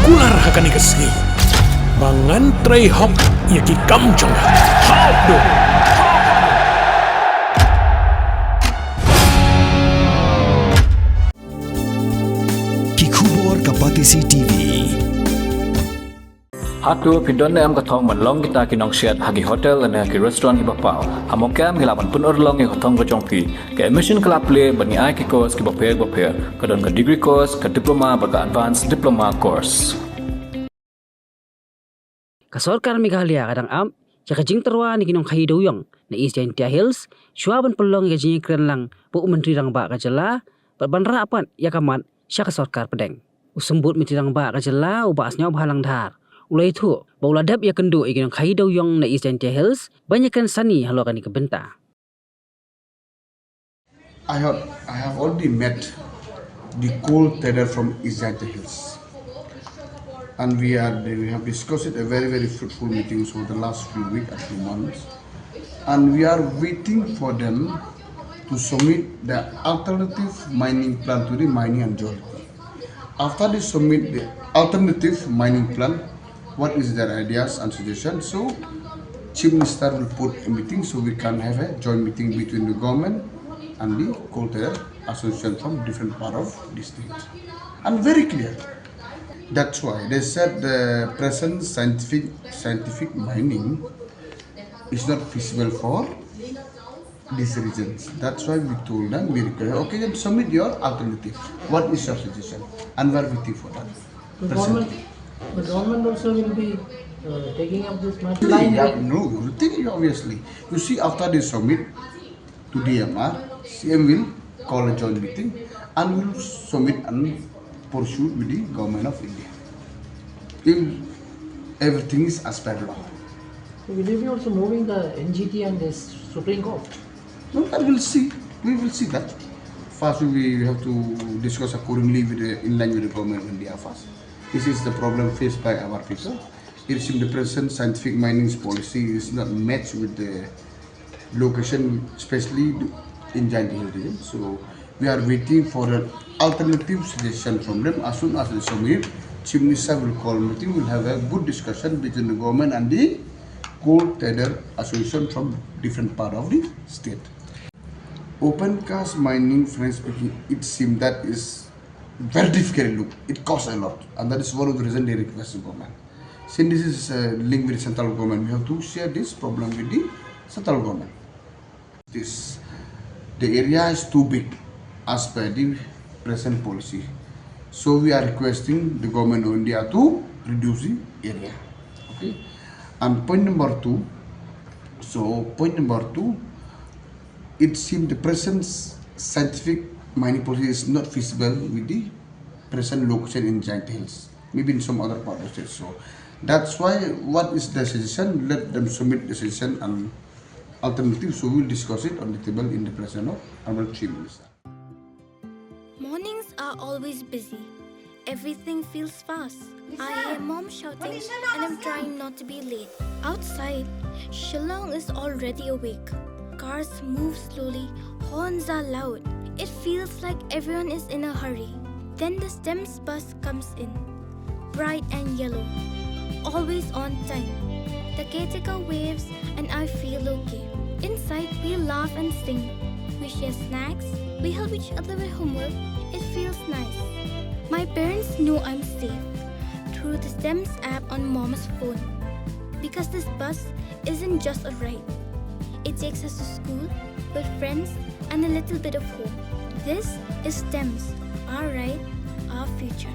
kular hakani kesni. Bangan tray hok yaki kamjong. Hop do. Kikubor Kapatisi TV. Hatu pindon am kathong manlong kita ki nongsiat hagi hotel and hagi restaurant hi bapau hamokam hilaban pun orlong hi hotong ko chongpi ke admission club play bani ai ki course ki bapher kadon ka degree course ka diploma ba ka advanced diploma course ka Sorkar Meghalaya kadang am ya ka Jingtyrwa ni Nongkhaïi Dewïong na East Jylla Hills Shwa ban pelong ya Ïakren lang bu menteri rang ba ka Jylla banra apan ya kamat sya ka Sorkar Pdeng usembut menteri rang ba ka Jylla ubasnya obhalang dhar ulai itu bauladap ya kendu igin Nongkhaïi Dewïong na East Jylla Hills banyakkan sani halokan ni kebenta. I have already met the coal trader from East Jylla Hills, and we have discussed it a very fruitful meeting over the last few weeks and few months, and we are waiting for them to submit the alternative mining plan to the mining authority. After they submit the alternative mining plan, what is their ideas and suggestions? So Chief Minister will put a meeting so we can have a joint meeting between the government and the coal trader association from different part of the state. And very clear. That's why they said the present scientific mining is not feasible for these regions. That's why we told them, we require, okay, then submit your alternative. What is your suggestion? And we are waiting for that. The government also will be taking up this matter. No, obviously. You see, after they submit to DMR, CM will call a joint meeting and will submit and pursue with the government of India. If everything is as per law. So will you be also moving the NGT and the Supreme Court? No, that we'll see. We will see that. First, we have to discuss accordingly in line with the government of India first. This is the problem faced by our people. It seems the present scientific mining policy is not matched with the location, especially in Jylla region. So we are waiting for an alternative suggestion from them. As soon as they submit, Chief Minister will call a meeting. We'll have a good discussion between the government and the coal trader association from different part of the state. Open cast mining, frankly speaking, it seems that is very difficult. Look, it costs a lot, and that is one of the reasons they request the government. Since this is linked with the central government, we have to share this problem with the central government. The area is too big as per the present policy, so we are requesting the government of India to reduce the area. Okay, and point number two. It seems the present scientific mining policy is not feasible with the present location in Jylla Hills, maybe in some other part of the state. So that's why, what is the suggestion? Let them submit the suggestion and alternative. So we'll discuss it on the table in the presence of our Chief Minister. Mornings are always busy. Everything feels fast. I hear mom shouting and I'm trying not to be late. Outside, Shillong is already awake. Cars move slowly, horns are loud. It feels like everyone is in a hurry. Then the STEMS bus comes in, bright and yellow, always on time. The caretaker waves and I feel okay. Inside, we laugh and sing. We share snacks, we help each other with homework. It feels nice. My parents know I'm safe through the STEMS app on mom's phone. Because this bus isn't just a ride. It takes us to school with friends and a little bit of hope. This is STEMS, our ride, our future.